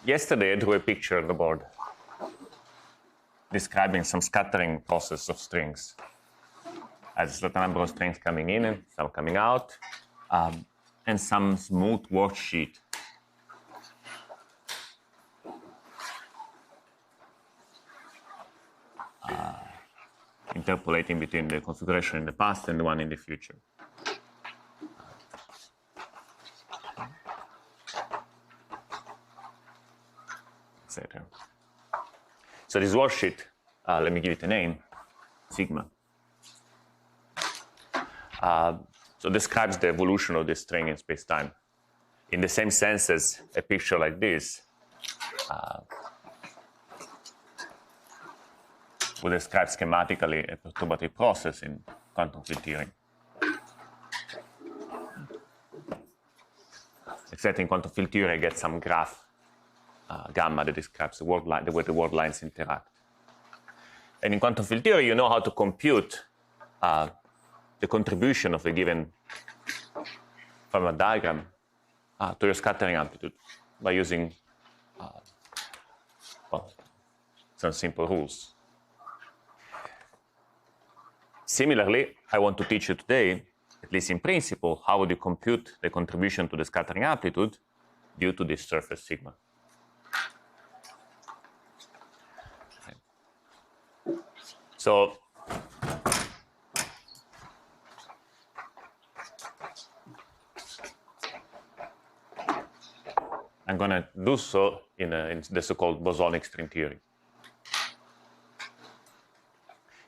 Yesterday I drew a picture on the board describing some scattering process of strings. As a number of strings coming in and some coming out, and some smooth worksheet. Interpolating between the configuration in the past and the one in the future. Etc. So this worksheet, let me give it a name, sigma. So describes the evolution of the string in space-time in the same sense as a picture like this would describe schematically a perturbative process in quantum field theory. Except in quantum field theory, I get some graph gamma that describes the way the word lines interact. And in quantum field theory, you know how to compute the contribution of a given Feynman diagram to your scattering amplitude by using some simple rules. Similarly, I want to teach you today, at least in principle, how would you compute the contribution to the scattering amplitude due to this surface sigma. Okay. So I'm going to do so in the so-called bosonic string theory.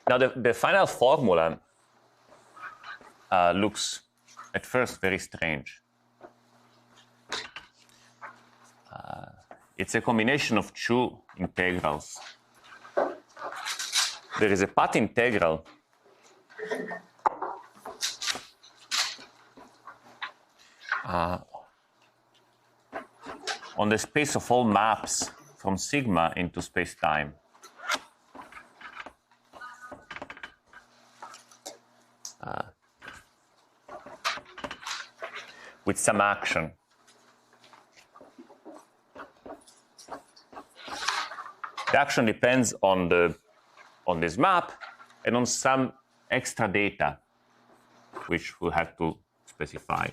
Now, the final formula looks at first very strange. It's a combination of two integrals. There is a path integral on the space of all maps from sigma into space-time. With some action. The action depends on this map and on some extra data, which we'll have to specify.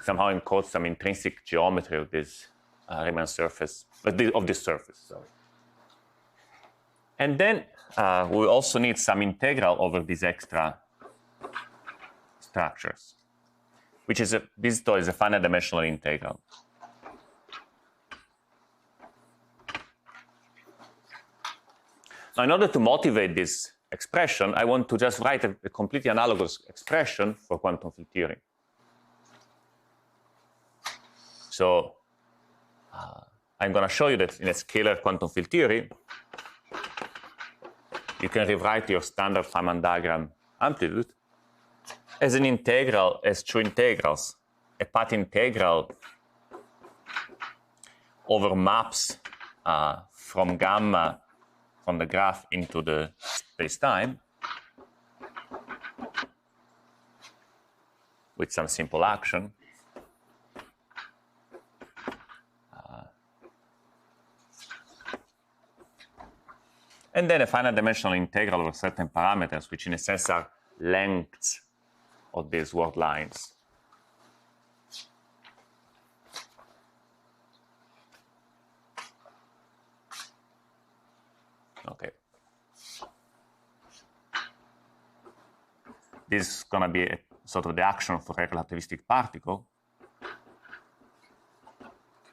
Somehow encode some intrinsic geometry of this Riemann surface, of this surface. Sorry. And then we also need some integral over these extra structures, which is this is a finite dimensional integral. Now, in order to motivate this expression, I want to just write a completely analogous expression for quantum field theory. So I'm going to show you that in a scalar quantum field theory, you can rewrite your standard Feynman diagram amplitude as an integral, as two integrals, a path integral over maps from gamma, from the graph into the space-time, with some simple action. And then a finite dimensional integral over certain parameters, which in a sense are lengths of these word lines. Okay. This is going to be a sort of the action for a relativistic particle.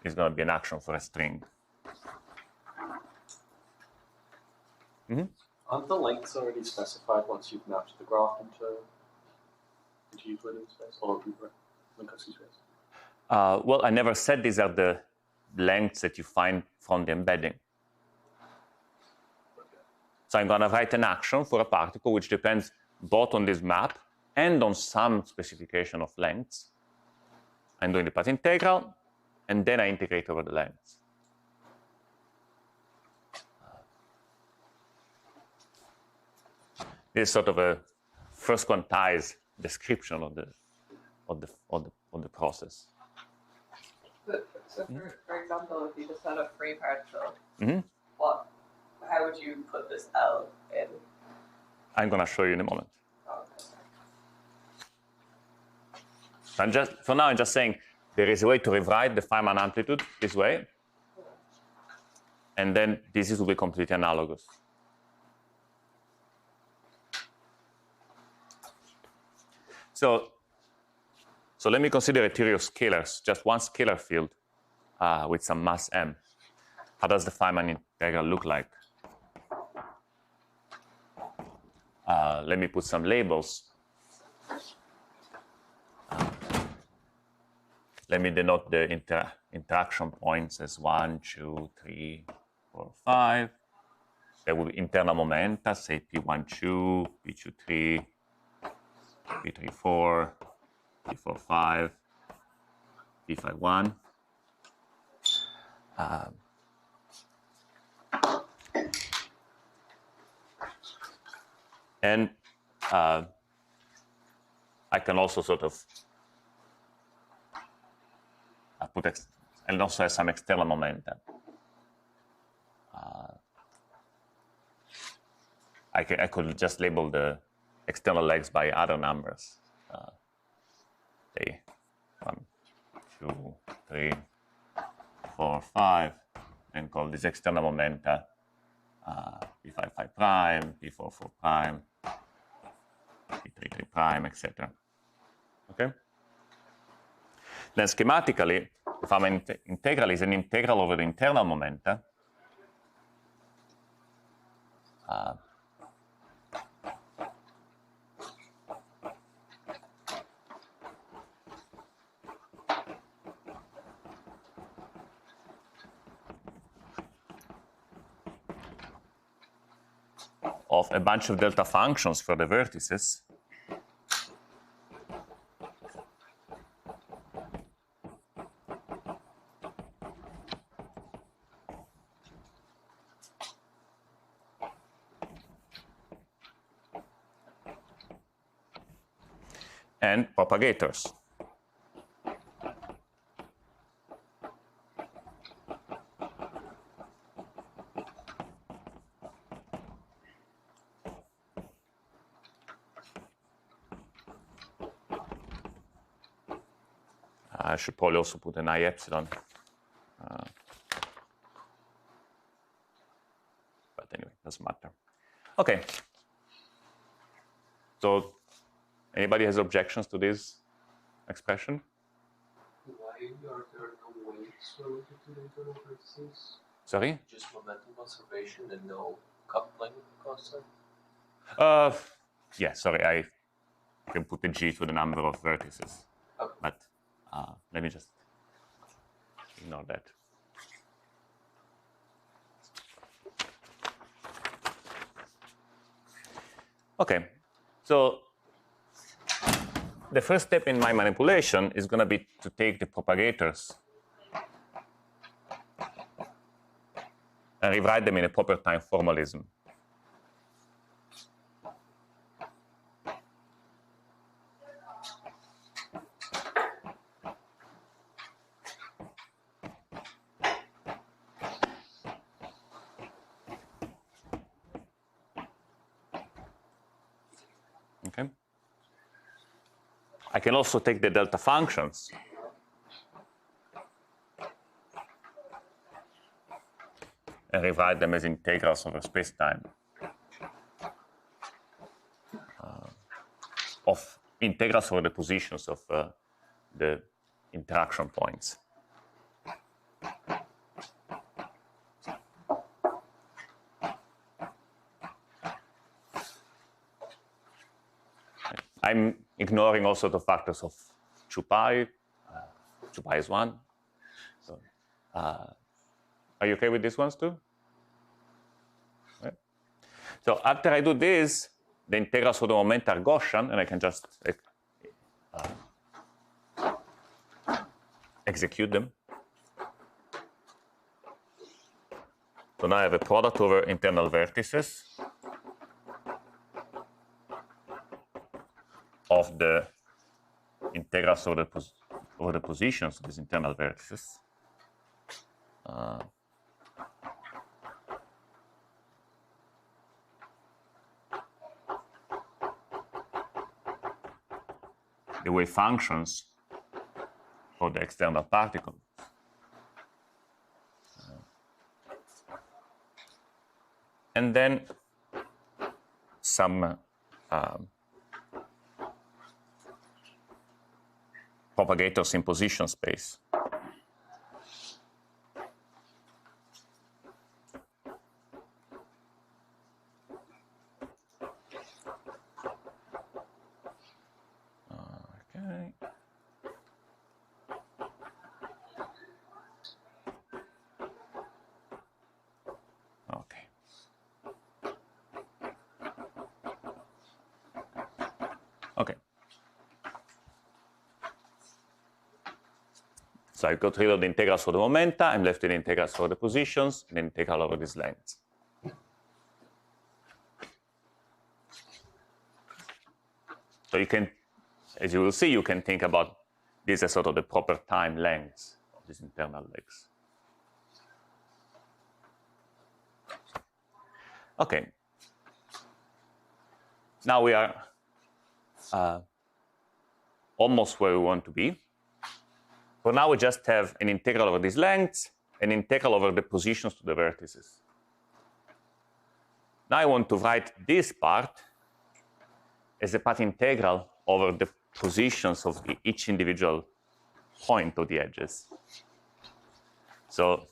It's going to be an action for a string. Mm-hmm. Aren't the lengths already specified once you've mapped the graph into Euclidean space or Minkowski space? Well, I never said these are the lengths that you find from the embedding. Okay. So I'm going to write an action for a particle which depends both on this map and on some specification of lengths. I'm doing the path integral, and then I integrate over the lengths. This is sort of a first quantized description of the process. So for example, if you just had a free particle, Mm-hmm. how would you put this L in? I'm going to show you in a moment. Okay. For now, I'm just saying there is a way to rewrite the Feynman amplitude this way. And then this will be completely analogous. So let me consider a theory of scalars, just one scalar field with some mass m. How does the Feynman integral look like? Let me put some labels. Let me denote the interaction points as 1, 2, 3, 4, 5. There will be internal momenta, say P1, 2, P2, 3, P3, 4, P4, 5, P5, 1. And I can also sort of and also have some external momenta. I could just label the external legs by other numbers. Say 1, 2, 3, 4, 5, and call this external momenta P5, 5 prime, P4, 4 prime, P3, 3 prime, etc. Okay? Then schematically, the Feynman integral is an integral over the internal momenta of a bunch of delta functions for the vertices. And propagators. I should probably also put an I epsilon. But anyway, doesn't matter. Okay. So anybody has objections to this expression? Why are there no weights related to the internal vertices? Sorry? Just momentum conservation and no coupling constant? Yeah, sorry, I can put a G to the number of vertices. Okay. But let me just ignore that. Okay, so the first step in my manipulation is going to be to take the propagators and rewrite them in a proper time formalism. Okay. I can also take the delta functions and rewrite them as integrals over space-time of integrals over the positions of the interaction points. I'm ignoring also the factors of 2 pi. 2 pi is 1. So, are you okay with these ones too? Right. So after I do this, the integrals of the momenta are Gaussian, and I can just execute them. So now I have a product over internal vertices of the integrals over the positions of these internal vertices. the wave functions for the external particle. And then some propagators in position space. Okay. Okay. Okay. So I got rid of the integrals for the momenta, I'm left with the integrals for the positions, and the integral over these lengths. So you can, as you will see, you can think about this as sort of the proper time lengths of these internal legs. Okay. Now we are almost where we want to be. For now, we just have an integral over these lengths, an integral over the positions to the vertices. Now I want to write this part as a path integral over the positions of each individual point of the edges. So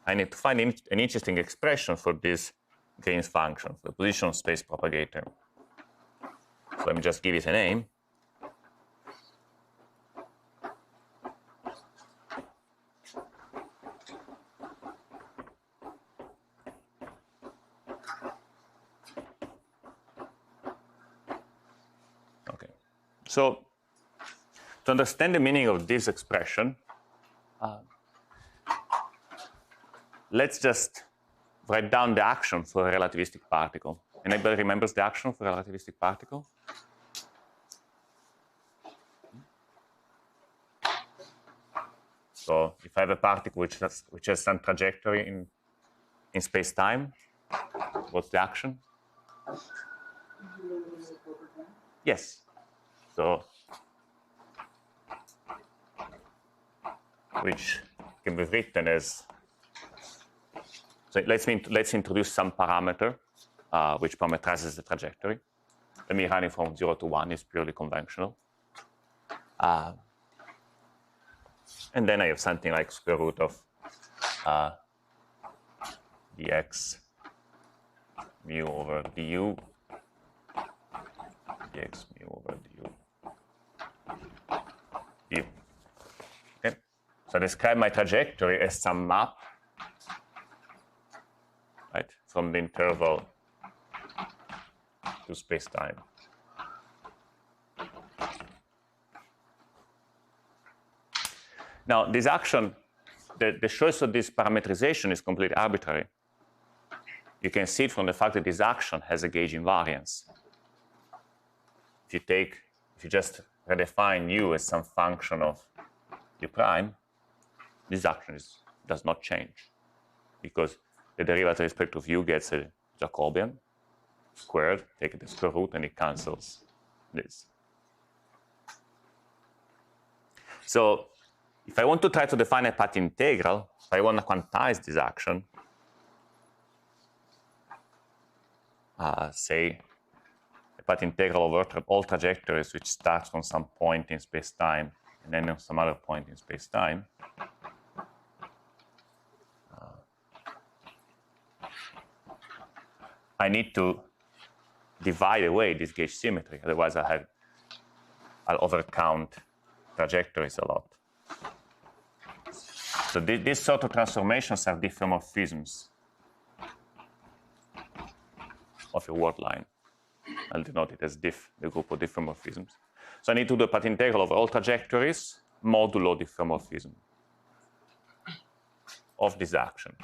I need to find an interesting expression for this Green's function, the position space propagator. So let me just give it a name. Okay. So to understand the meaning of this expression, let's just write down the action for a relativistic particle. Anybody remembers the action for a relativistic particle? So if I have a particle which has some trajectory in space-time, what's the action? Yes. So which can be written as, so let's introduce some parameter which parameterizes the trajectory. Let me run it from 0 to 1, it's purely conventional. And then I have something like square root of dx mu over du, dx mu over du. Okay. So I describe my trajectory as some map, right, from the interval to space-time. Now, this action, the choice of this parametrization is completely arbitrary. You can see it from the fact that this action has a gauge invariance. If you just redefine u as some function of u prime, this action does not change, because the derivative with respect of u gets a Jacobian squared, take the square root, and it cancels this. So if I want to try to define a path integral, if I want to quantize this action, say a path integral over all trajectories which starts from some point in space-time and then on some other point in space-time, I need to divide away this gauge symmetry, otherwise I'll overcount trajectories a lot. So these sort of transformations are diffeomorphisms of a word line. I'll denote it as diff, the group of diffeomorphisms. So I need to do a path integral of all trajectories modulo diffeomorphism of this action.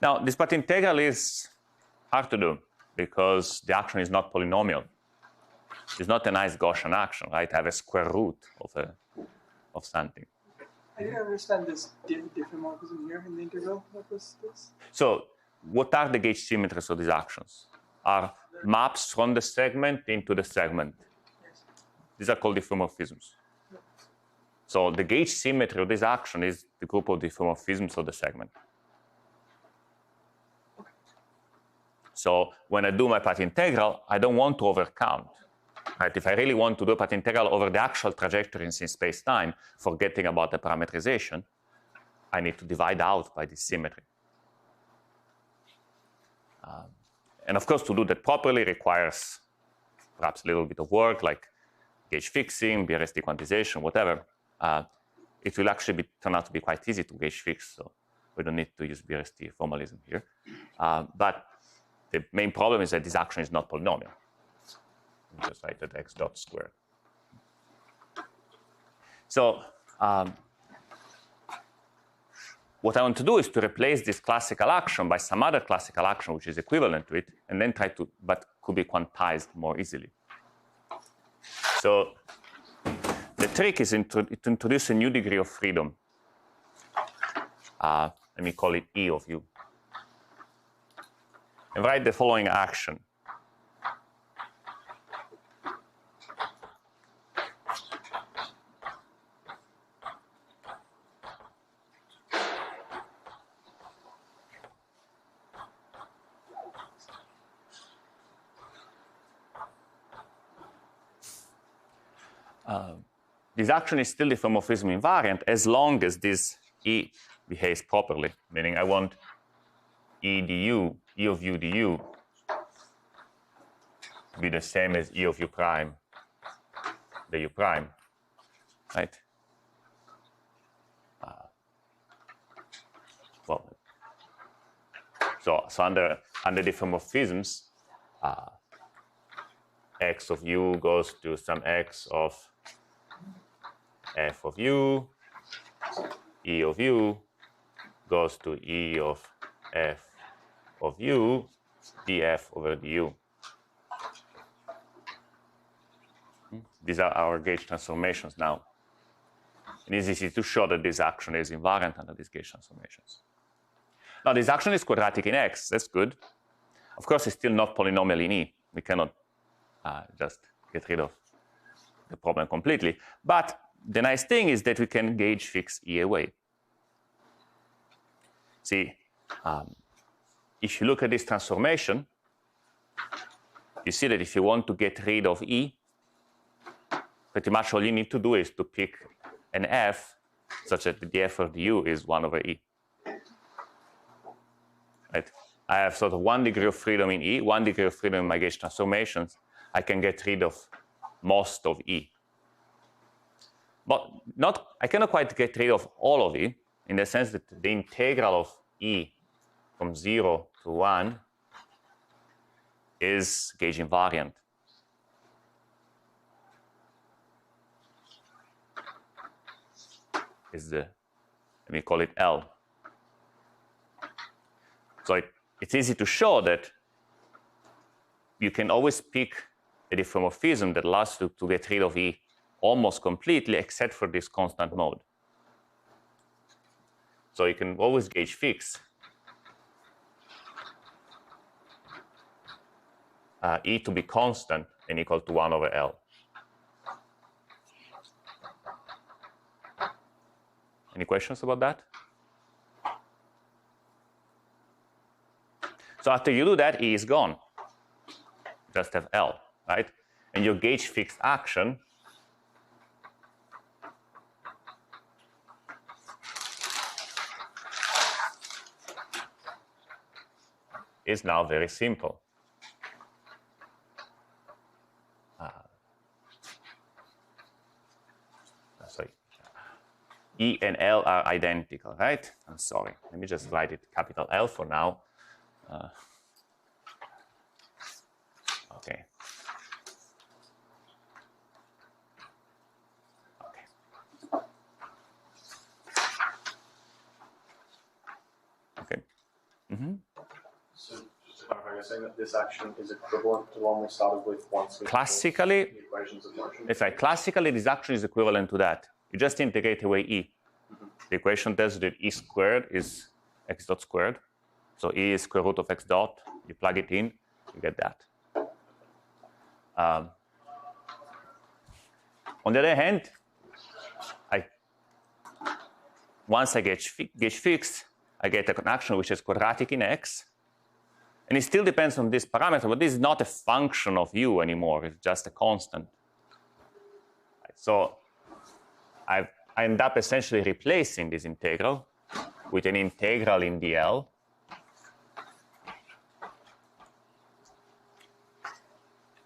Now, this path integral is hard to do because the action is not polynomial. It's not a nice Gaussian action, right? I have a square root of something. I didn't understand this diffeomorphism here in the integral. What was this? So what are the gauge symmetries of these actions? Are maps from the segment into the segment. Yes. These are called diffeomorphisms. So the gauge symmetry of this action is the group of diffeomorphisms of the segment. So when I do my path integral, I don't want to overcount. Right? If I really want to do a path integral over the actual trajectories in space-time, forgetting about the parametrization, I need to divide out by this symmetry. And of course, to do that properly requires perhaps a little bit of work, like gauge fixing, BRST quantization, whatever. It will actually turn out to be quite easy to gauge fix, so we don't need to use BRST formalism here. But the main problem is that this action is not polynomial. Just write that x dot squared. So what I want to do is to replace this classical action by some other classical action which is equivalent to it, and then try to, but could be quantized more easily. So the trick is to introduce a new degree of freedom. Let me call it E of u. And write the following action. This action is still diffeomorphism invariant as long as this E behaves properly, meaning I want E du, E of u du, to be the same as E of u prime, the u prime, right? Well, so under diffeomorphisms, x of u goes to some x of f of u, E of u goes to E of f of u, df over du. These are our gauge transformations now. And it's easy to show that this action is invariant under these gauge transformations. Now, this action is quadratic in x. That's good. Of course, it's still not polynomial in E. We cannot just get rid of the problem completely. But the nice thing is that we can gauge fix E away. See, if you look at this transformation, you see that if you want to get rid of E, pretty much all you need to do is to pick an f such that the df of du is 1 over E. Right? I have sort of 1 degree of freedom in E, 1 degree of freedom in my gauge transformations. I can get rid of most of E. But I cannot quite get rid of all of E, in the sense that the integral of E from 0 to 1 is gauge invariant. Is the, let me call it L. So it's easy to show that you can always pick a diffeomorphism that allows you to get rid of E almost completely, except for this constant mode. So you can always gauge fix E to be constant and equal to 1 over L. Any questions about that? So after you do that, E is gone. Just have L, right? And your gauge fixed action is now very simple. Sorry. E and L are identical, right? I'm sorry. Let me just write it capital L for now. Okay. Okay. Mm-hmm. So just to clarify, you're saying that this action is equivalent to the one we started with once we Classically, the equations of motion? it's like classically this action is equivalent to that. You just integrate away E. Mm-hmm. the equation tells you that E squared is x dot squared. So E is square root of x dot. You plug it in, you get that. On the other hand, once I gauge fixed, I get an action which is quadratic in x. And it still depends on this parameter, but this is not a function of u anymore. It's just a constant. So I end up essentially replacing this integral with an integral in dl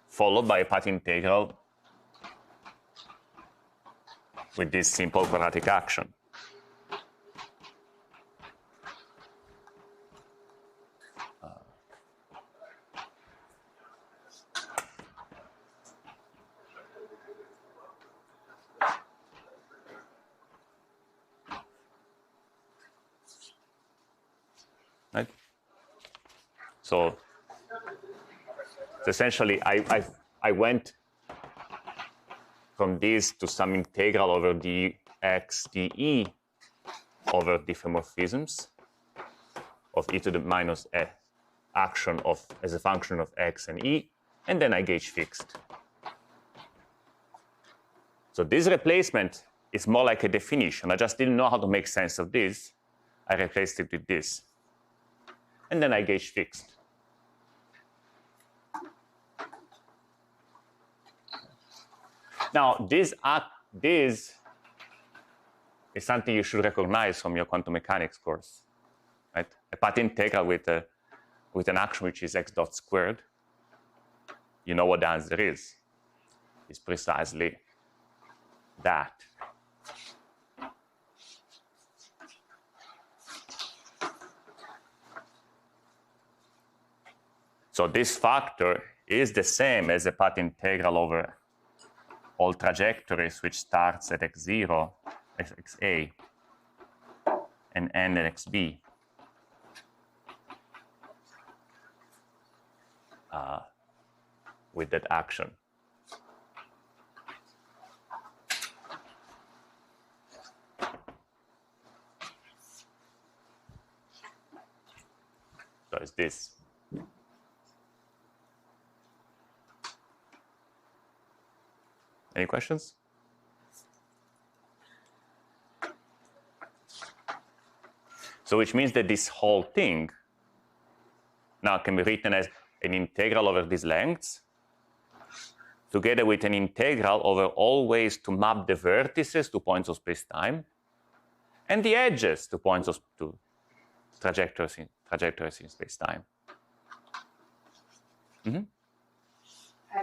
followed by a path integral with this simple quadratic action. Right? So essentially, I went from this to some integral over dx dE over diffeomorphisms of e to the minus a action of as a function of x and e, and then I gauge fixed. So this replacement is more like a definition. I just didn't know how to make sense of this. I replaced it with this. And then I gauge fixed. Now, this is something you should recognize from your quantum mechanics course, right? A path integral with an action which is x dot squared. You know what the answer is. It's precisely that. So this factor is the same as a path integral over all trajectories which starts at x0, xa, and end at xb. With that action. So it's this. Any questions? So which means that this whole thing now can be written as an integral over these lengths together with an integral over all ways to map the vertices to points of space-time and the edges to points of trajectories in space-time. How do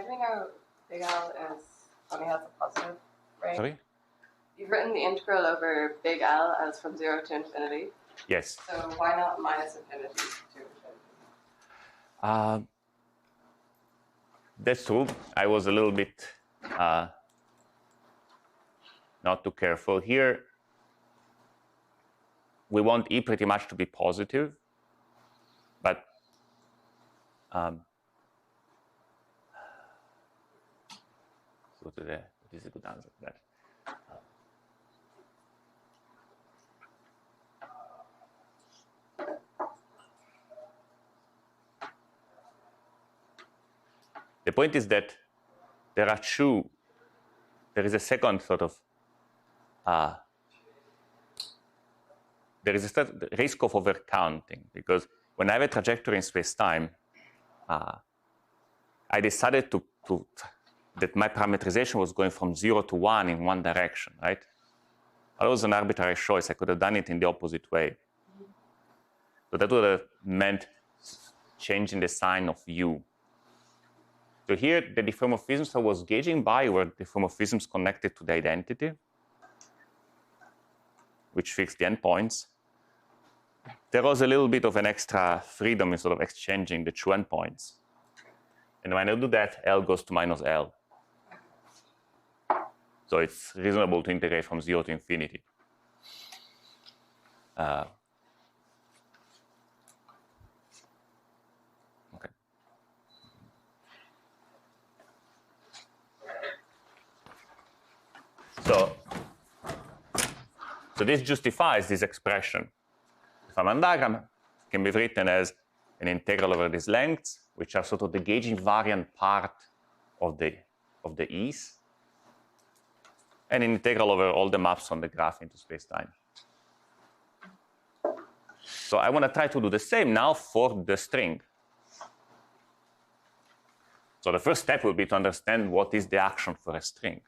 we know big L is only has a positive, right? Sorry? You've written the integral over big L as from 0 to infinity. Yes. So why not minus infinity to infinity? That's true. I was a little bit not too careful here. We want E pretty much to be positive, but what is a good answer to that? The point is that there is a second sort of, there is a risk of overcounting, because when I have a trajectory in space-time, I decided that my parameterization was going from 0 to 1 in one direction, right? That was an arbitrary choice. I could have done it in the opposite way. So that would have meant changing the sign of u. So here, the diffeomorphisms I was gauging by were diffeomorphisms connected to the identity, which fixed the endpoints. There was a little bit of an extra freedom in sort of exchanging the true endpoints. And when I do that, L goes to minus L. So it's reasonable to integrate from 0 to infinity. Okay. So So this justifies this expression. The Feynman diagram can be written as an integral over these lengths, which are sort of the gauge invariant part of the E's, and an integral over all the maps on the graph into space-time. So I want to try to do the same now for the string. So the first step will be to understand what is the action for a string.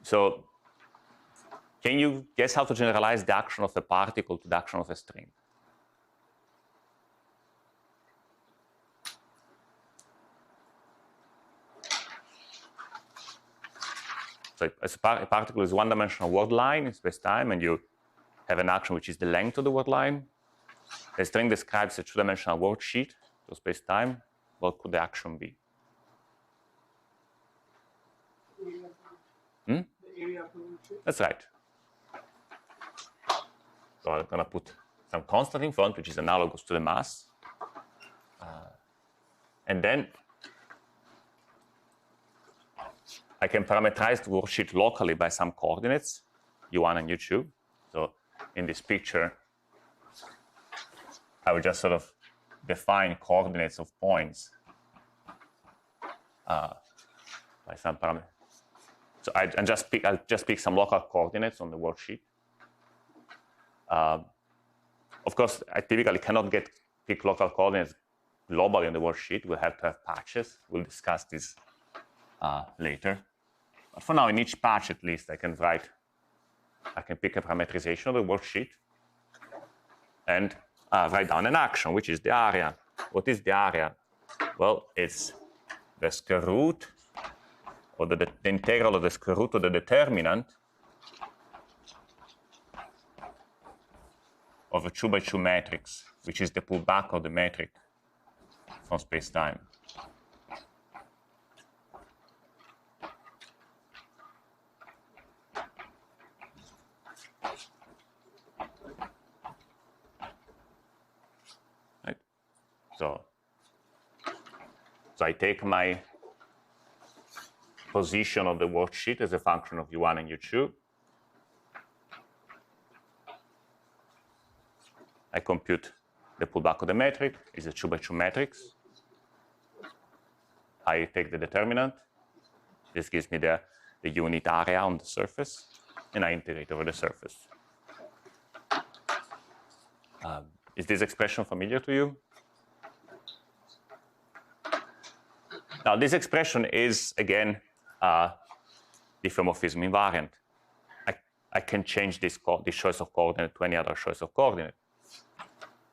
So can you guess how to generalize the action of a particle to the action of a string? So a particle is one-dimensional word line in space-time, and you have an action which is the length of the word line. The string describes a two-dimensional word sheet to space-time. What could the action be? The area of the word sheet. That's right. So I'm going to put some constant in front, which is analogous to the mass. And then I can parameterize the worksheet locally by some coordinates, u1 and u2. So in this picture, I will just sort of define coordinates of points by some parameter. So I'll just pick some local coordinates on the worksheet. Of course, I typically cannot pick local coordinates globally on the worksheet. We'll have to have patches. We'll discuss this later. But for now, in each patch at least, I can pick a parameterization of the worksheet and write down an action, which is the area. What is the area? Well, it's the square root, or the integral of the square root of the determinant of a 2x2 matrix, which is the pullback of the metric from space-time. Right. So I take my position of the worksheet as a function of u1 and u2. I compute the pullback of the metric. It's a 2x2 matrix. I take the determinant. This gives me the unit area on the surface, and I integrate over the surface. Is this expression familiar to you? Now, this expression is, again, diffeomorphism invariant. I can change this choice of coordinate to any other choice of coordinate,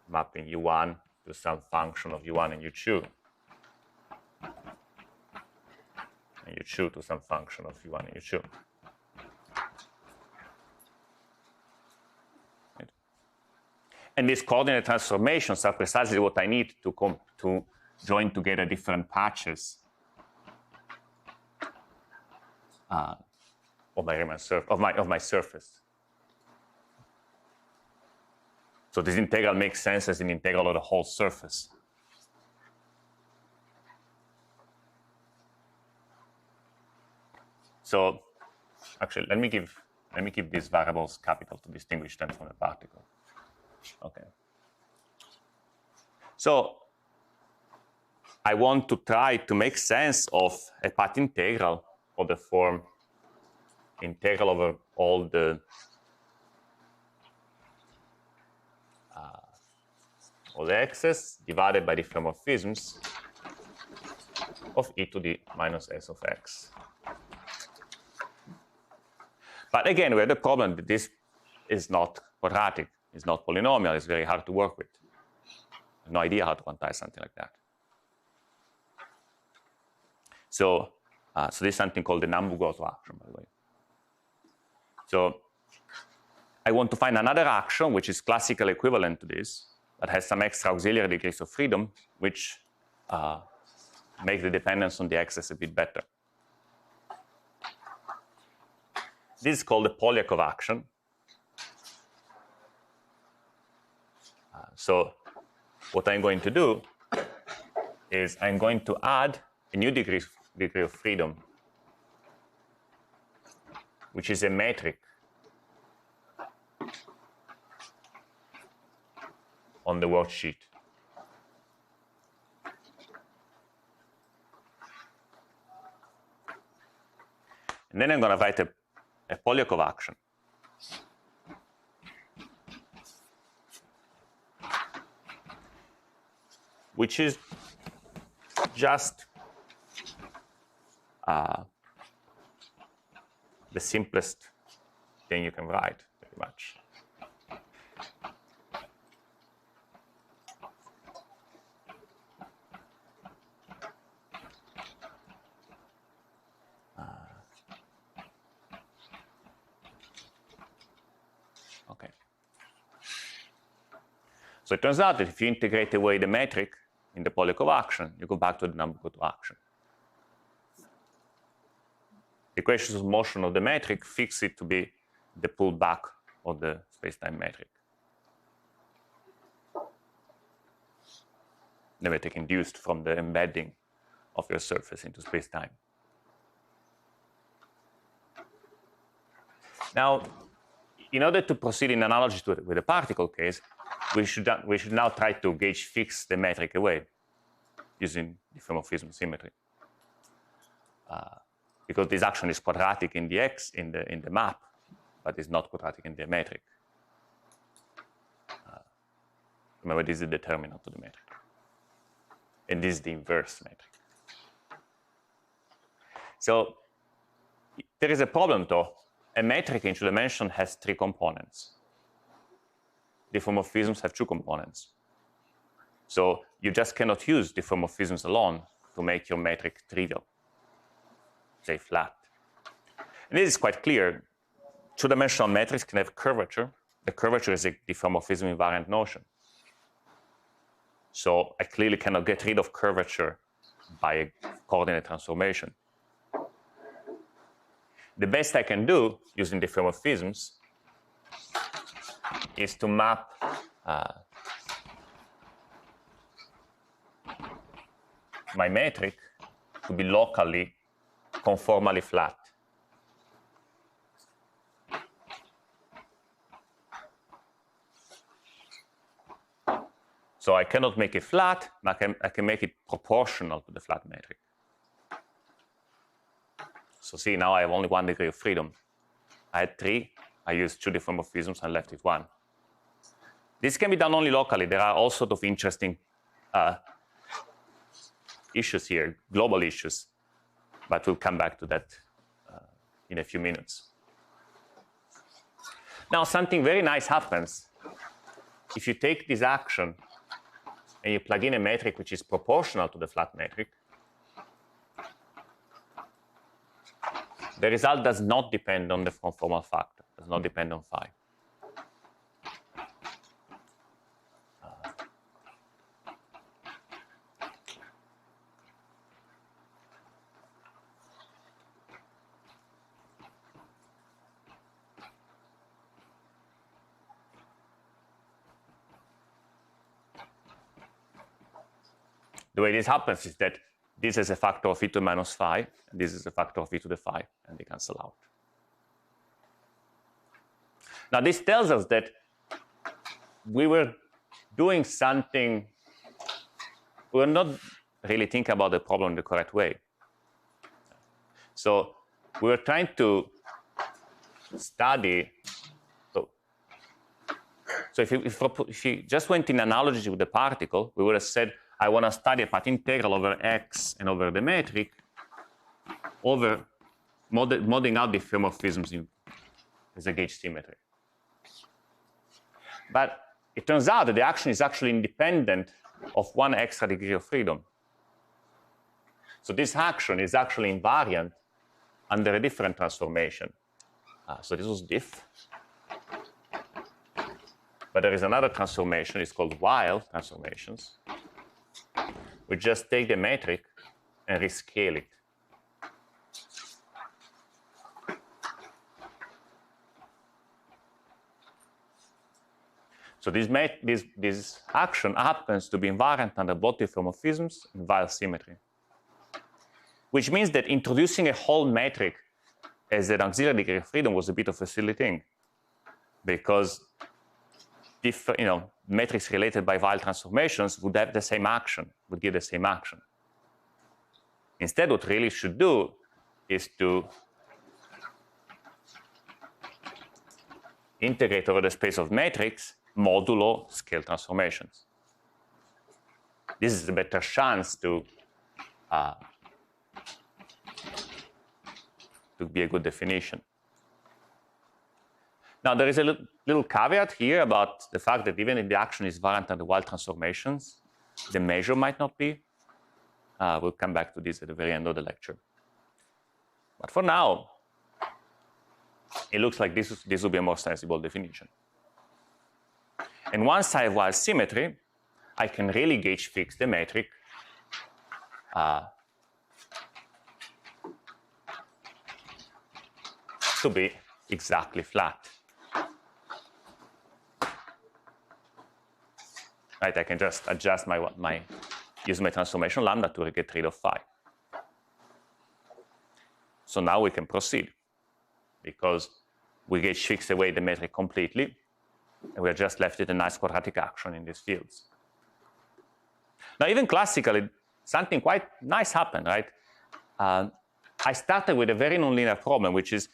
mapping u1 to some function of u1 and u2, and u2 to some function of u1 and u2. Right. And these coordinate transformations are precisely what I need to join together different patches of my surface. So this integral makes sense as an integral of the whole surface. So actually, let me give these variables capital to distinguish them from the particle. Okay. So I want to try to make sense of a path integral of the form integral over all the x's divided by the diffeomorphisms of e to the minus s of x. But again, we have the problem that this is not quadratic, it's not polynomial, it's very hard to work with. I have no idea how to quantize something like that. So this is something called the Nambu Goto action, by the way. So I want to find another action which is classically equivalent to this, that has some extra auxiliary degrees of freedom, which make the dependence on the axis a bit better. This is called the Polyakov action. So what I'm going to do is I'm going to add a new degree of freedom, which is a metric on the worksheet. And then I'm going to write a Polyakov action. Which is just the simplest thing you can write, pretty much. Okay. So it turns out that if you integrate away the metric in the Polyakov action, you go back to the Nambu Goto action. The equations of motion of the metric fix it to be the pullback of the space-time metric. The metric induced from the embedding of your surface into space-time. Now, in order to proceed in analogy with the particle case, we should now try to gauge fix the metric away using diffeomorphism symmetry. Because this action is quadratic in the x in the map, but it's not quadratic in the metric. Remember, this is the determinant of the metric. And this is the inverse metric. So there is a problem, though. A metric in 2 dimensions has 3 components. Diffeomorphisms have 2 components. So you just cannot use diffeomorphisms alone to make your metric trivial, say flat. And this is quite clear. 2-dimensional metrics can have curvature. The curvature is a diffeomorphism invariant notion. So I clearly cannot get rid of curvature by a coordinate transformation. The best I can do using diffeomorphisms is to map my metric to be locally conformally flat. So I cannot make it flat, but I can make it proportional to the flat metric. So see, now I have only 1 degree of freedom. I had 3, I used 2 diffeomorphisms and left with 1. This can be done only locally. There are all sorts of interesting issues here, global issues, but we'll come back to that in a few minutes. Now, something very nice happens. If you take this action and you plug in a metric which is proportional to the flat metric, the result does not depend on the conformal factor, does not depend on phi. The way this happens is that this is a factor of e to the minus phi, and this is a factor of e to the phi, and they cancel out. Now, this tells us that we were doing something, we were not really thinking about the problem in the correct way. So we were trying to study, so if you just went in analogy with the particle, we would have said, I want to study a path integral over x and over the metric over modding out the diffeomorphisms as a gauge symmetry. But it turns out that the action is actually independent of 1 extra degree of freedom. So this action is actually invariant under a different transformation. So this was diff. But there is another transformation, it's called Weil transformations. We just take the metric and rescale it. So this action happens to be invariant under both diffeomorphisms and Weyl symmetry, which means that introducing a whole metric as an auxiliary degree of freedom was a bit of a silly thing, because metrics related by Weyl transformations would have the same action, would give the same action. Instead, what really should do is to integrate over the space of metrics modulo scale transformations. This is a better chance to be a good definition. Now, there is a little caveat here about the fact that even if the action is variant under Weyl transformations, the measure might not be. We'll come back to this at the very end of the lecture. But for now, it looks like this will be a more sensible definition. And once I have Weyl symmetry, I can really gauge fix the metric to be exactly flat. Right, I can just adjust use my transformation lambda to get rid of phi. So now we can proceed, because we gauge fix away the metric completely, and we're just left with a nice quadratic action in these fields. Now, even classically, something quite nice happened, right? I started with a very nonlinear problem, which is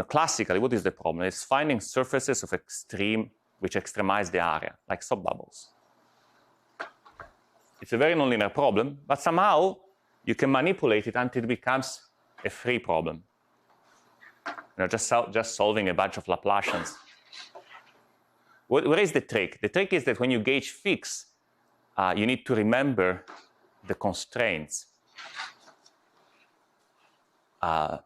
classically, what is the problem? It's finding surfaces of which extremize the area, like subbubbles. It's a very nonlinear problem, but somehow you can manipulate it until it becomes a free problem. Just solving a bunch of Laplacians. Where is the trick? The trick is that when you gauge fix, you need to remember the constraints. The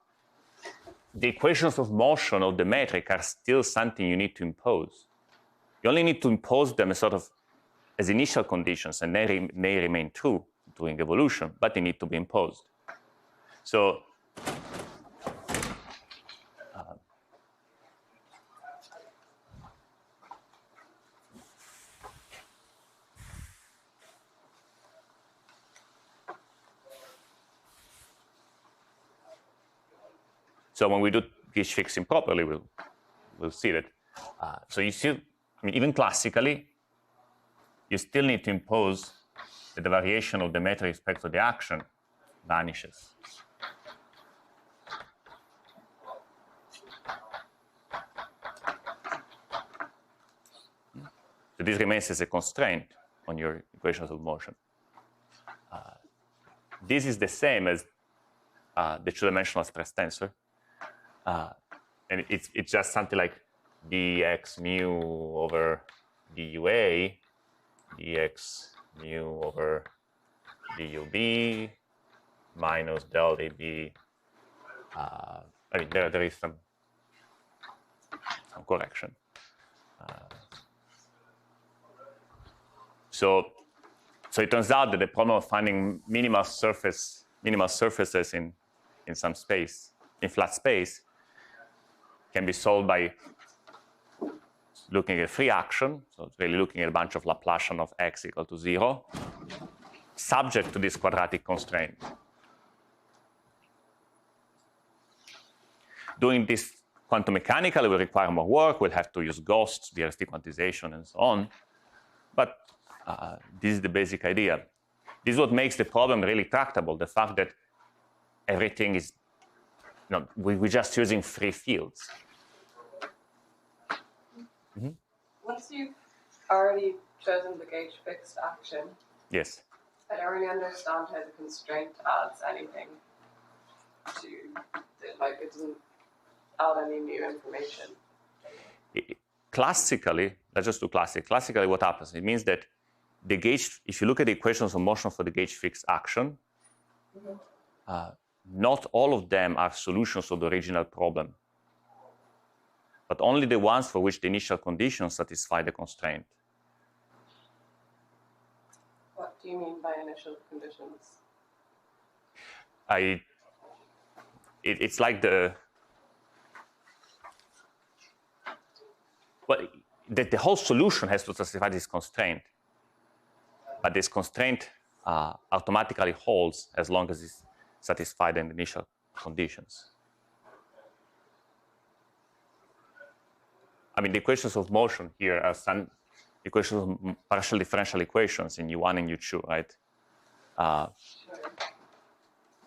equations of motion of the metric are still something you need to impose. You only need to impose them as initial conditions, and they may remain true during evolution, but they need to be imposed. So when we do gauge fixing properly, we'll see that. So you see, even classically, you still need to impose that the variation of the metric with respect to the action vanishes. So this remains as a constraint on your equations of motion. This is the same as the two-dimensional stress tensor. And it's just something like dx mu over dua, dx mu over dub minus del db. There is some correction. So it turns out that the problem of finding minimal surfaces in some space, in flat space, can be solved by looking at free action. So it's really looking at a bunch of Laplacian of x equal to 0, subject to this quadratic constraint. Doing this quantum mechanically will require more work. We'll have to use ghosts, DRST quantization, and so on. But this is the basic idea. This is what makes the problem really tractable, the fact that everything is, we're just using free fields. Mm-hmm. Once you've already chosen the gauge fixed action, yes, I don't really understand how the constraint adds anything to it doesn't add any new information. Classically, let's just do classic. Classically, what happens? It means that the gauge, if you look at the equations of motion for the gauge fixed action, mm-hmm. Not all of them are solutions of the original problem, but only the ones for which the initial conditions satisfy the constraint. What do you mean by initial conditions? it's like the whole solution has to satisfy this constraint, but this constraint automatically holds as long as it's satisfied in the initial conditions. I mean, the equations of motion here are some equations of partial differential equations in U1 and U2, right?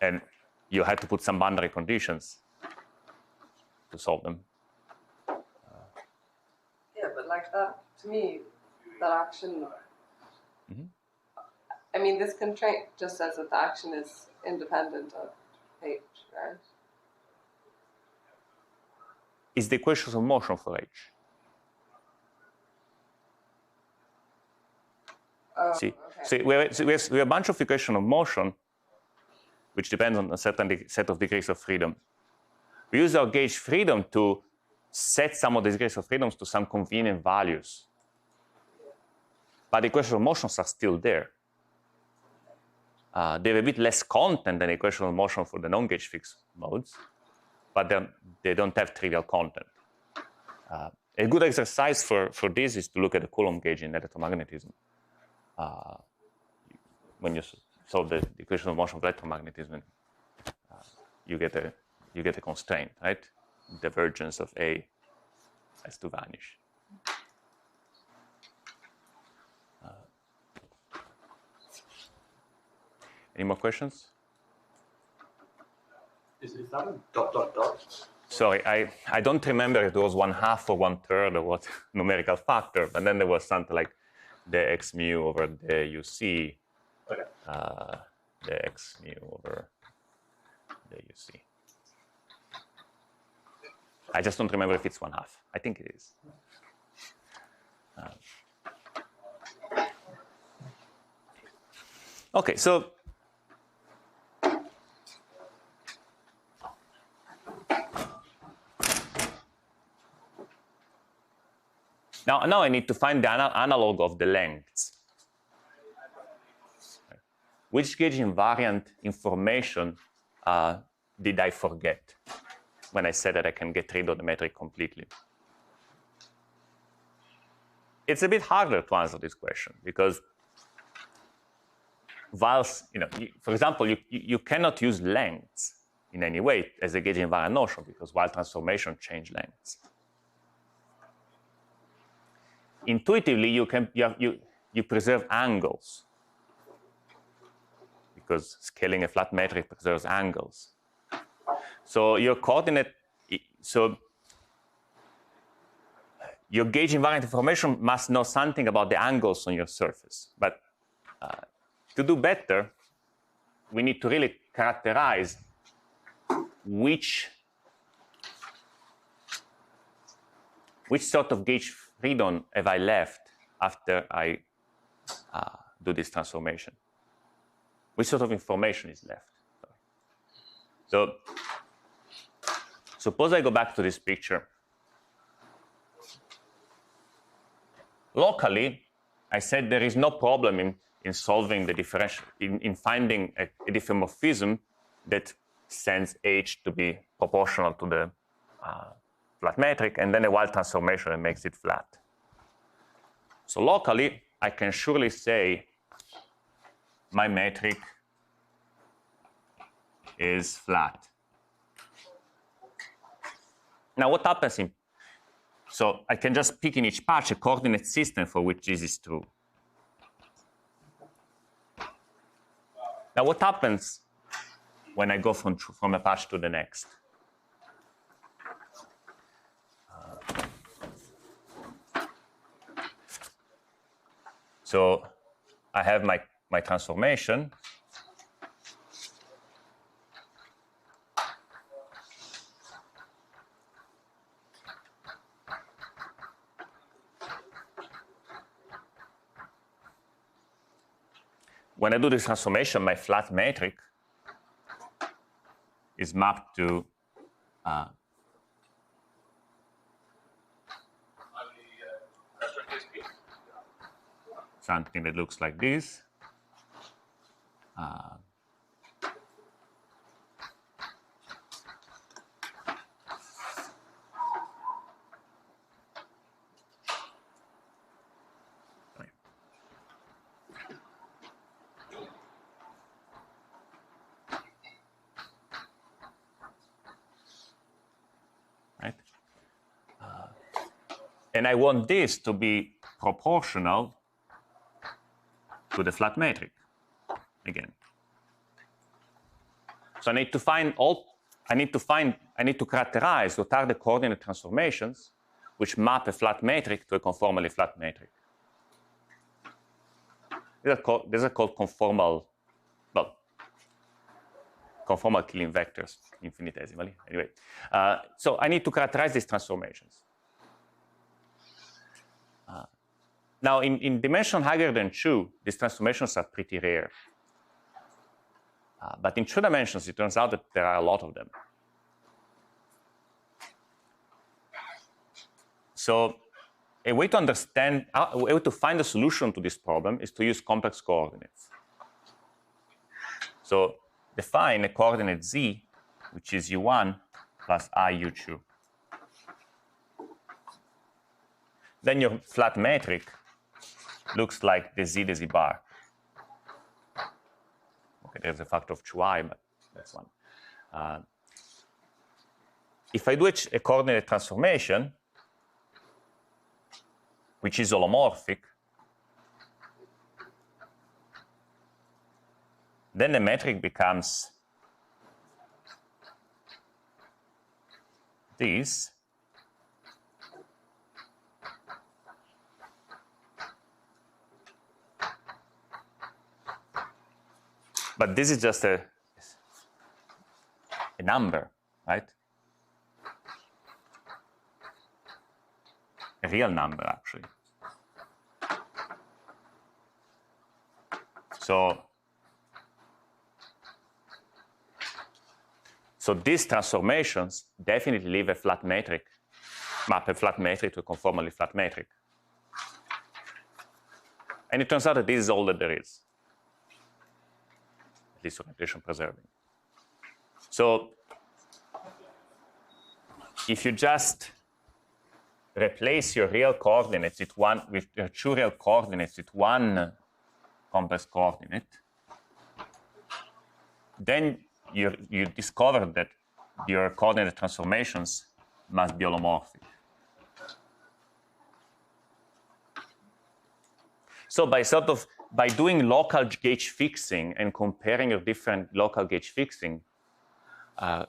And you had to put some boundary conditions to solve them. Yeah, but like that, to me, that action, I mean, this constraint just says that the action is independent of H, right? Is the equations of motion for H. Oh, See, okay. we have a bunch of equations of motion, which depends on a certain set of degrees of freedom. We use our gauge freedom to set some of the degrees of freedoms to some convenient values. But the equations of motions are still there. They have a bit less content than the equation of motion for the non-gauge fixed modes, but they don't have trivial content. A good exercise for this is to look at the Coulomb gauge in electromagnetism. When you solve the equation of motion of electromagnetism, you get a constraint, right? Divergence of A has to vanish. Any more questions? Is that a dot dot dot? Sorry, I don't remember if it was 1/2 or 1/3 or what numerical factor, but then there was something like the x mu over the UC, Okay. the x mu over the UC. I just don't remember if it's 1/2. I think it is. Okay, so now I need to find the analog of the lengths. Which gauge invariant information did I forget when I said that I can get rid of the metric completely? It's a bit harder to answer this question because whilst, for example, you cannot use lengths in any way as a gauge invariant notion because while transformation change lengths. Intuitively, you preserve angles because scaling a flat metric preserves angles. So your coordinate, your gauge invariant information must know something about the angles on your surface. But to do better, we need to really characterize which sort of gauge freedom have I left after I do this transformation? Which sort of information is left? So suppose I go back to this picture. Locally, I said there is no problem in solving the differential, in finding a diffeomorphism that sends H to be proportional to the flat metric, and then a wild transformation that makes it flat. So locally, I can surely say my metric is flat. Now what happens so I can just pick in each patch a coordinate system for which this is true. Now what happens when I go from a patch to the next? So I have my transformation. When I do this transformation, my flat metric is mapped to something that looks like this. And I want this to be proportional to the flat metric again. So I need to characterize what are the coordinate transformations which map a flat metric to a conformally flat metric. These are called conformal Killing vectors infinitesimally. Anyway, so I need to characterize these transformations. Now, in dimension higher than 2, these transformations are pretty rare. But in 2 dimensions, it turns out that there are a lot of them. So a way to understand, a way to find a solution to this problem is to use complex coordinates. So define a coordinate z, which is u1 plus I u2. Then your flat metric looks like the z bar. Okay, there's a factor of 2i, but that's one. If I do a coordinate transformation, which is holomorphic, then the metric becomes this. But this is just a number, right? A real number, actually. So these transformations definitely leave a flat metric, map a flat metric to a conformally flat metric. And it turns out that this is all that there is, at least orientation preserving. So if you just replace your real coordinates with your 2 real coordinates with 1 complex coordinate, then you discover that your coordinate transformations must be holomorphic. So by doing local gauge fixing and comparing your different local gauge fixing,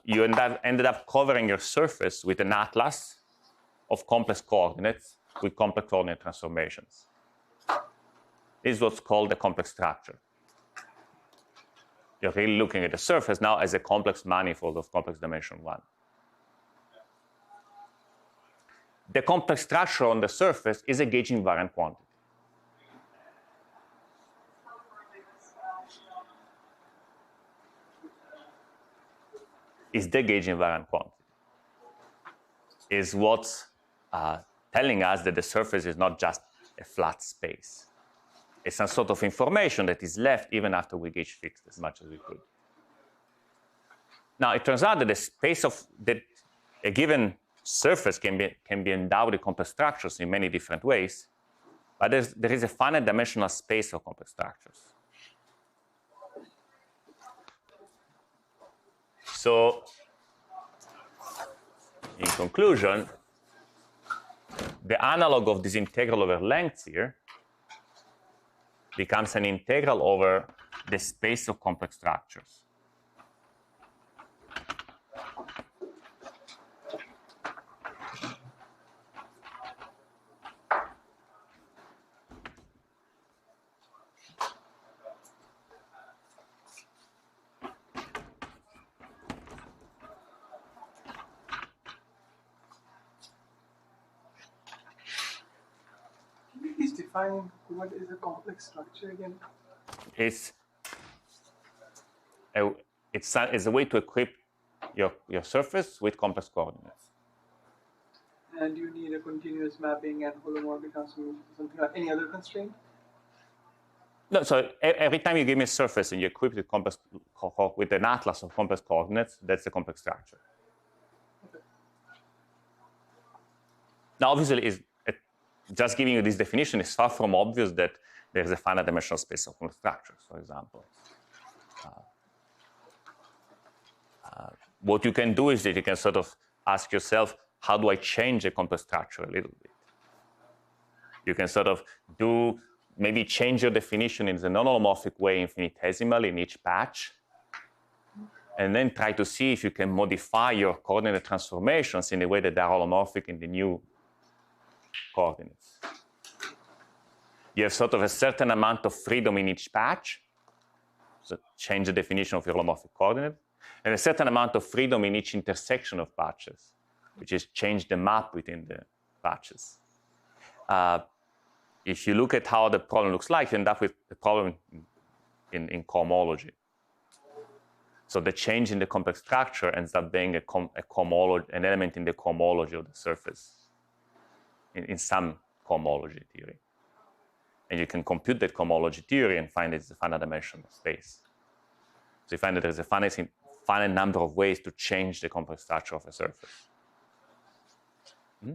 you ended up covering your surface with an atlas of complex coordinates with complex coordinate transformations. This is what's called a complex structure. You're really looking at the surface now as a complex manifold of complex dimension 1. The complex structure on the surface is a gauge invariant quantity. Is the gauge invariant quantity. Is what's telling us that the surface is not just a flat space. It's some sort of information that is left even after we gauge fixed as much as we could. Now, it turns out that the space of a given surface can be endowed with complex structures in many different ways, but there is a finite dimensional space of complex structures. So, in conclusion, the analog of this integral over length here becomes an integral over the space of complex structures. Please define what is a complex structure again. It's a way to equip your surface with complex coordinates. And you need a continuous mapping and holomorphic transformation or something like any other constraint? No, so every time you give me a surface and you equip it with an atlas of complex coordinates, that's a complex structure. Okay. Now, obviously, just giving you this definition is far from obvious that there's a finite dimensional space of complex structures, for example. What you can do is that you can sort of ask yourself, how do I change a complex structure a little bit? You can sort of maybe change your definition in the non-holomorphic way infinitesimal in each patch, and then try to see if you can modify your coordinate transformations in a way that they are holomorphic in the new coordinates. You have sort of a certain amount of freedom in each patch, so change the definition of your holomorphic coordinate, and a certain amount of freedom in each intersection of patches, which is change the map within the patches. If you look at how the problem looks like, you end up with the problem in cohomology. So the change in the complex structure ends up being an element in the cohomology of the surface, in some cohomology theory. And you can compute that cohomology theory and find it's a finite dimensional space. So you find that there's a finite number of ways to change the complex structure of a surface. Are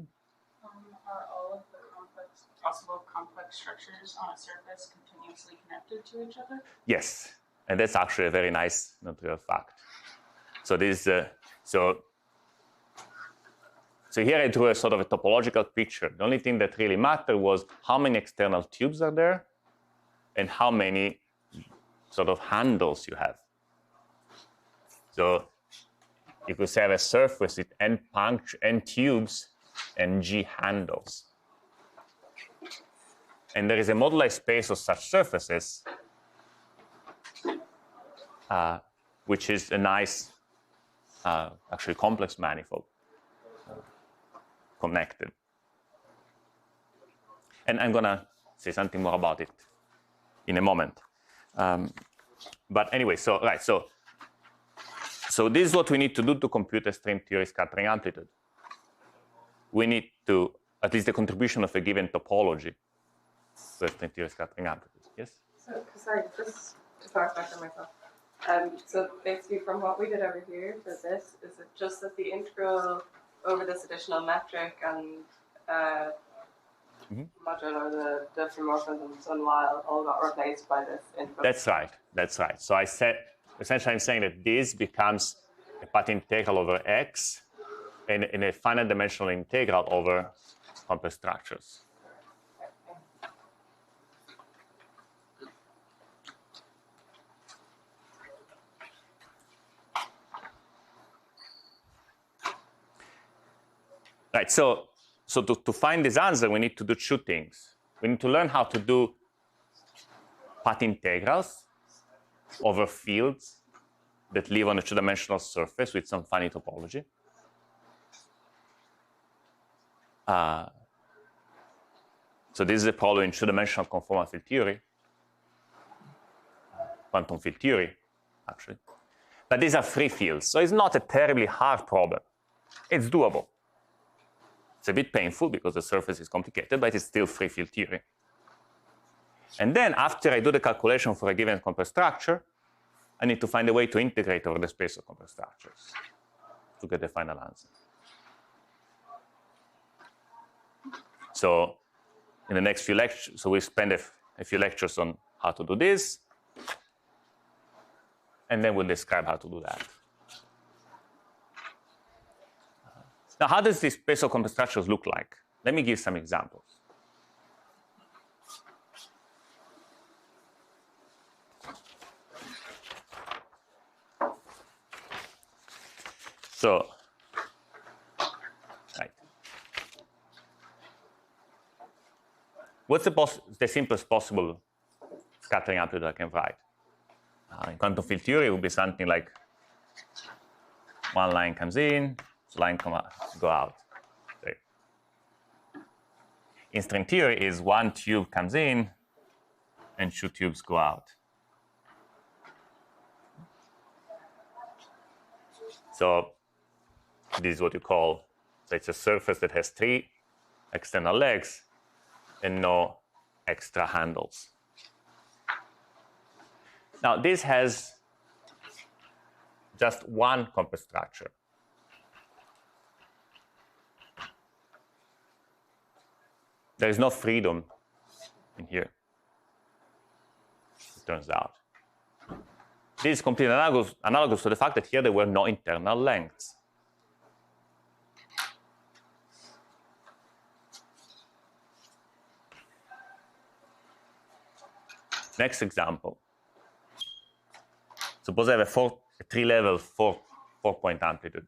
all of the possible complex structures on a surface continuously connected to each other? Yes, and that's actually a very nice non-trivial fact. So this, so here I drew a sort of a topological picture. The only thing that really mattered was how many external tubes are there and how many sort of handles you have. So you could say I have a surface with n tubes and G handles. And there is a moduli space of such surfaces, which is a nice, actually complex manifold, connected. And I'm gonna say something more about it in a moment. But anyway, so this is what we need to do to compute a string theory scattering amplitude. We need to, at least the contribution of a given topology to a string theory scattering amplitude. Yes? So, sorry, just to clarify for myself. So basically from what we did over here for this, is it just that the integral over this additional metric and modular the diffeomorphisms and while all got replaced by this input? That's right. So I said, essentially I'm saying that this becomes a path integral over X and in a finite dimensional integral over complex structures. Right, so to find this answer, we need to do two things. We need to learn how to do path integrals over fields that live on a two-dimensional surface with some funny topology. So this is a problem in two-dimensional conformal field theory, quantum field theory, actually. But these are free fields, so it's not a terribly hard problem. It's doable. It's a bit painful because the surface is complicated, but it's still free field theory. And then after I do the calculation for a given complex structure, I need to find a way to integrate over the space of complex structures to get the final answer. So in the next few lectures, so we spend a few lectures on how to do this, and then we'll describe how to do that. Now, how does this space of complex structures look like? Let me give some examples. So, right. What's the simplest possible scattering amplitude I can write? In quantum field theory, it would be something like one line comes in, line go out. Okay. In string theory is one tube comes in and two tubes go out. So this is what you call, so it's a surface that has three external legs and no extra handles. Now this has just one complex structure. There is no freedom in here, it turns out. This is completely analogous to the fact that here there were no internal lengths. Next example. Suppose I have a three-level, four-point amplitude.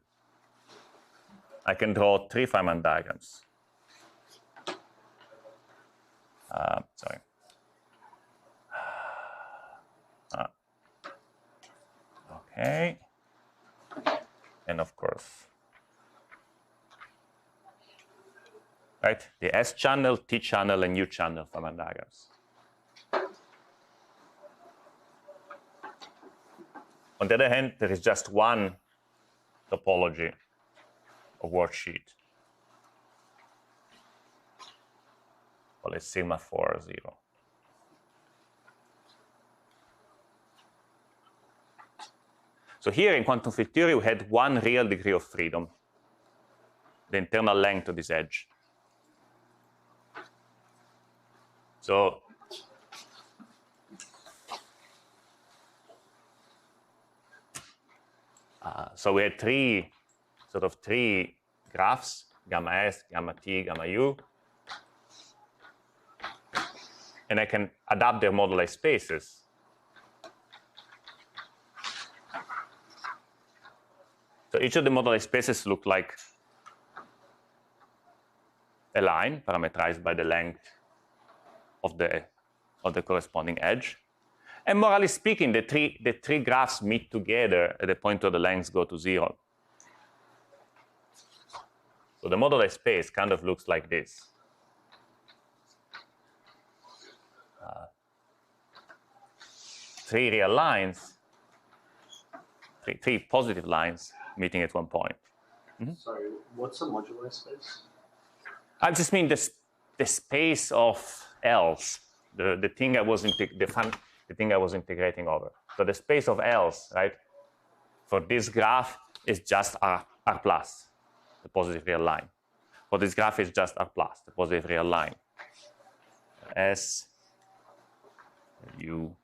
I can draw 3 Feynman diagrams. Sorry. Okay. And of course, right? The S channel, T channel, and U channel Feynman diagrams. On the other hand, there is just one topology of worksheet. Call it sigma 4, 0. So here in quantum field theory, we had one real degree of freedom, the internal length of this edge. So we had three graphs, gamma S, gamma T, gamma U. And I can adapt their moduli spaces. So each of the moduli spaces look like a line parameterized by the length of the corresponding edge. And morally speaking, the three graphs meet together at the point where the lengths go to 0. So the moduli space kind of looks like this. Three real lines, three positive lines meeting at one point. Mm-hmm. Sorry, what's a moduli space? I just mean the space of L's, the thing I was integrating over. So the space of L's, right? For this graph is just R plus, the positive real line. For this graph is just R plus, the positive real line. S, U,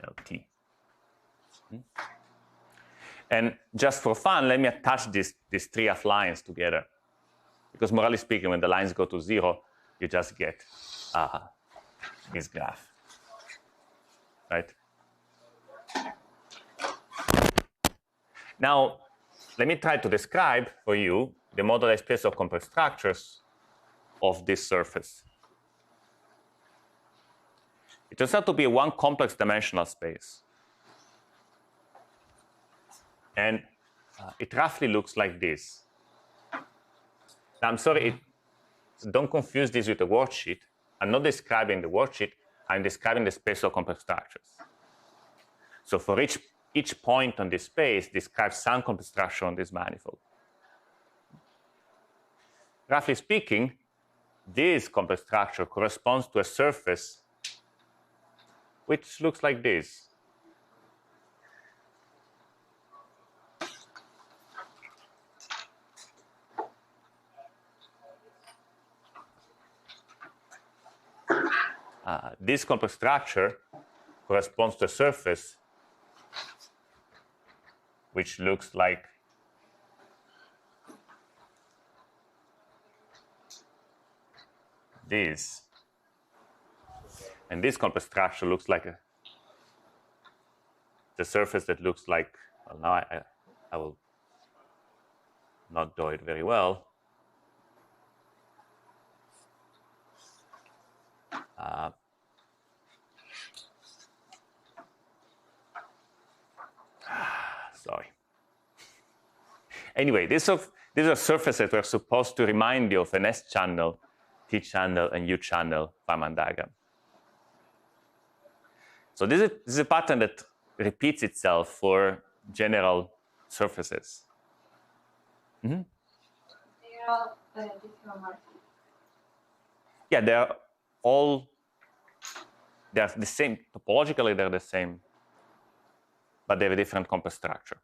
L, T. And just for fun, let me attach these three F lines together. Because morally speaking, when the lines go to 0, you just get this graph, right? Now, let me try to describe for you the moduli space of complex structures of this surface. It turns out to be one complex dimensional space. And it roughly looks like this. Now, I'm sorry, don't confuse this with the worksheet. I'm not describing the worksheet. I'm describing the space of complex structures. So for each point on this space describes some complex structure on this manifold. Roughly speaking, this complex structure corresponds to a surface which looks like this. This complex structure corresponds to a surface which looks like this. And this complex structure looks like the surface that looks like, well, now I will not draw it very well. Sorry. Anyway, these are surfaces that were supposed to remind you of an S channel, T channel, and U channel Feynman diagram. So this is a pattern that repeats itself for general surfaces. Mm-hmm. They are different. Yeah, they're the same. Topologically, they're the same, but they have a different complex structure.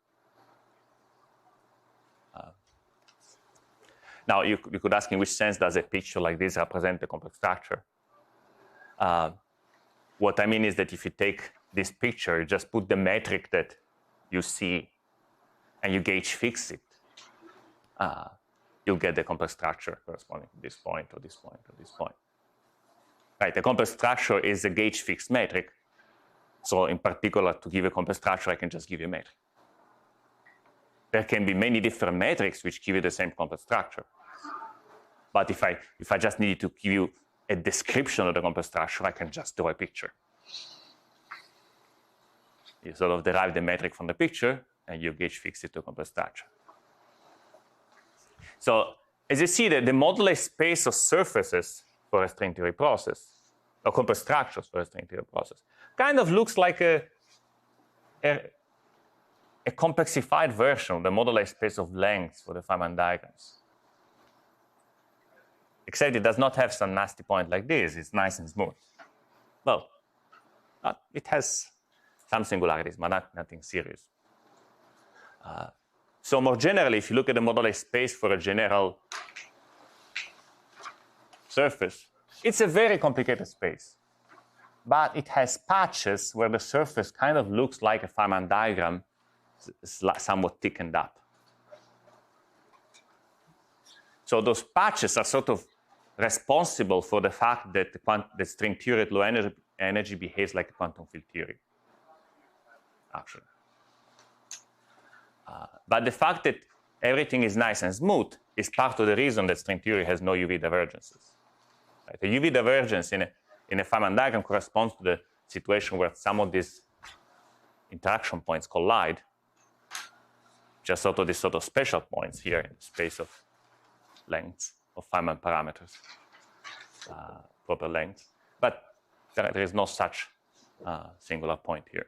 Now, you could ask in which sense does a picture like this represent the complex structure? What I mean is that if you take this picture, you just put the metric that you see, and you gauge fix it, you'll get the complex structure corresponding to this point or this point or this point. Right, a complex structure is a gauge fixed metric. So in particular, to give a complex structure, I can just give you a metric. There can be many different metrics which give you the same complex structure. But if I just need to give you a description of the complex structure, I can just draw a picture. You sort of derive the metric from the picture, and you gauge fix it to a complex structure. So as you see, the moduli space of surfaces for a string theory process, or complex structures for a string theory process, kind of looks like a complexified version of the moduli space of lengths for the Feynman diagrams. Except it does not have some nasty point like this. It's nice and smooth. Well, it has some singularities, but nothing serious. So more generally, if you look at the moduli space for a general surface, it's a very complicated space. But it has patches where the surface kind of looks like a Feynman diagram, somewhat thickened up. So those patches are sort of responsible for the fact that the string theory at low energy behaves like a quantum field theory, actually. But the fact that everything is nice and smooth is part of the reason that string theory has no UV divergences. Right? The UV divergence in a Feynman diagram corresponds to the situation where some of these interaction points collide, just sort of these sort of special points here in the space of lengths of Feynman parameters, proper lengths. But there is no such singular point here.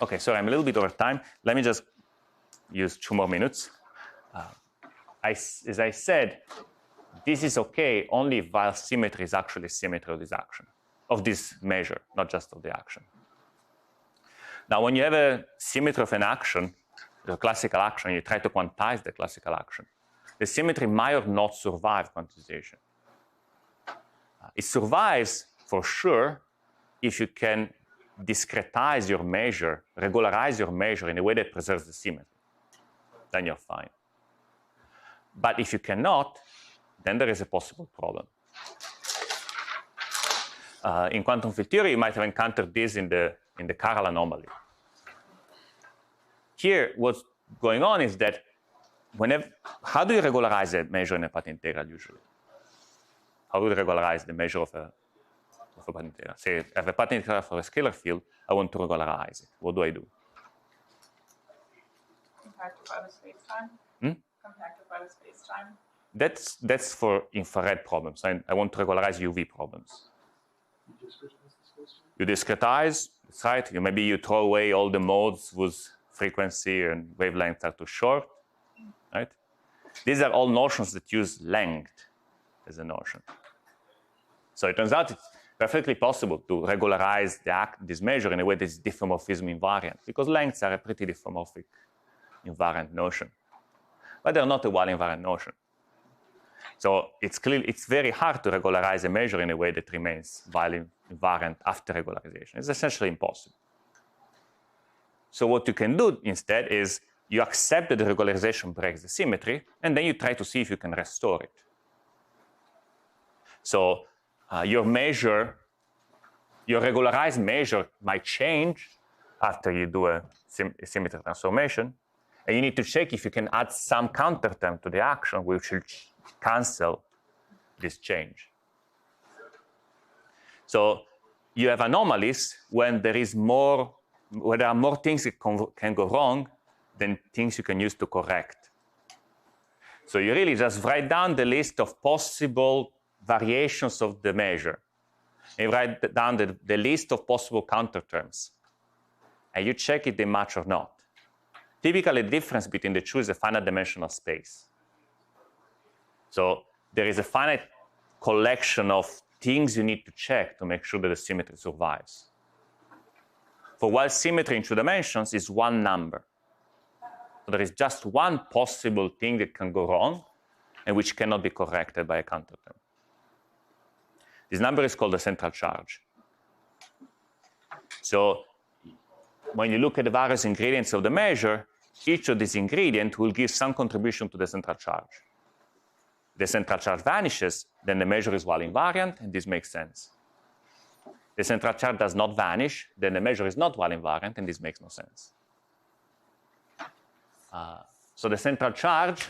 Okay, sorry, I'm a little bit over time. Let me just use 2 more minutes. As I said, this is okay only while symmetry is actually symmetry of this action, of this measure, not just of the action. Now, when you have a symmetry of an action, the classical action, you try to quantize the classical action. The symmetry might or not survive quantization. It survives for sure if you can discretize your measure, regularize your measure in a way that preserves the symmetry. Then you're fine. But if you cannot, then there is a possible problem. In quantum field theory, you might have encountered this in the chiral anomaly. Here, what's going on is that how do you regularize a measure in a path integral usually? How do you regularize the measure of a path integral? Say, I have a path integral for a scalar field, I want to regularize it. What do I do? Compacted by the space-time? Compacted by the space-time? That's for infrared problems. I want to regularize UV problems. You discretize, that's right. Maybe you throw away all the modes whose frequency and wavelengths are too short, right? These are all notions that use length as a notion. So it turns out it's perfectly possible to regularize this measure in a way that is diffeomorphism invariant, because lengths are a pretty diffeomorphic invariant notion. But they're not a Wall invariant notion. So it's very hard to regularize a measure in a way that remains Wall invariant after regularization. It's essentially impossible. So what you can do instead is you accept that the regularization breaks the symmetry, and then you try to see if you can restore it. So your regularized measure might change after you do a symmetry transformation, and you need to check if you can add some counter term to the action which will cancel this change. So you have anomalies when there are more things that can go wrong than things you can use to correct. So you really just write down the list of possible variations of the measure. And you write down the list of possible counterterms. And you check if they match or not. Typically, the difference between the two is a finite dimensional space. So there is a finite collection of things you need to check to make sure that the symmetry survives. For while symmetry in 2 dimensions is one number. So there is just one possible thing that can go wrong and which cannot be corrected by a counterterm. This number is called the central charge. So when you look at the various ingredients of the measure, each of these ingredients will give some contribution to the central charge. the central charge vanishes, then the measure is Wall invariant, and this makes sense. The central charge does not vanish, then the measure is not Wall invariant, and this makes no sense. So the central charge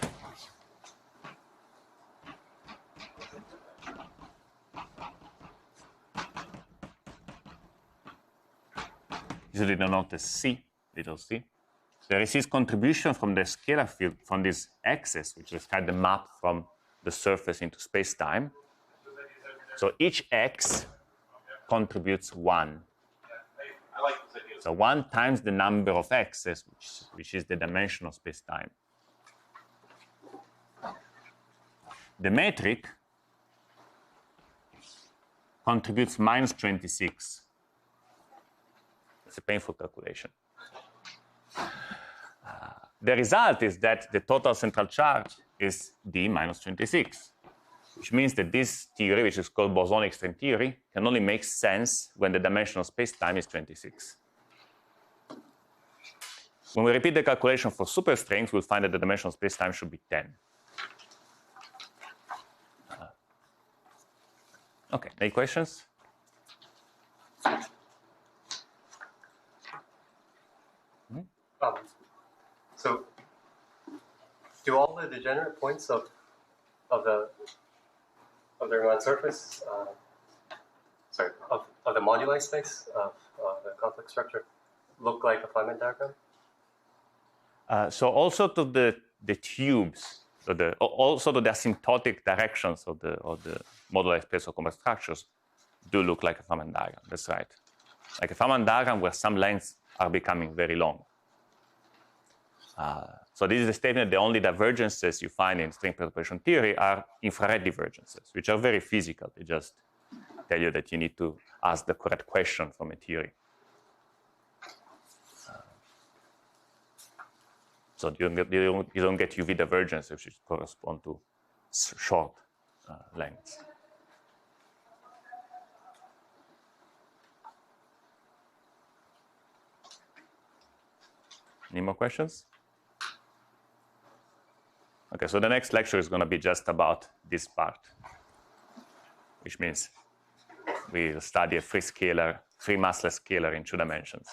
usually denoted as C, little c. There is this contribution from the scalar field, from this axis, which describes the map from the surface into space-time. So each x contributes 1. So 1 times the number of x's, which is the dimension of space-time. The metric contributes minus 26. It's a painful calculation. The result is that the total central charge is d minus 26, which means that this theory, which is called bosonic string theory, can only make sense when the dimension of space-time is 26. When we repeat the calculation for superstrings, we'll find that the dimension of space-time should be 10. Okay, any questions? So, do all the degenerate points of the Riemann surface, of the moduli space of the complex structure, look like a Feynman diagram? So also to the tubes, so also to the asymptotic directions of the moduli space of complex structures do look like a Feynman diagram. That's right, like a Feynman diagram where some lengths are becoming very long. So this is a statement that the only divergences you find in string perturbation theory are infrared divergences, which are very physical. They just tell you that you need to ask the correct question from a theory. So you don't get UV divergences, which correspond to short lengths. Any more questions? Okay, so the next lecture is going to be just about this part, which means we'll study a free massless scalar in 2 dimensions.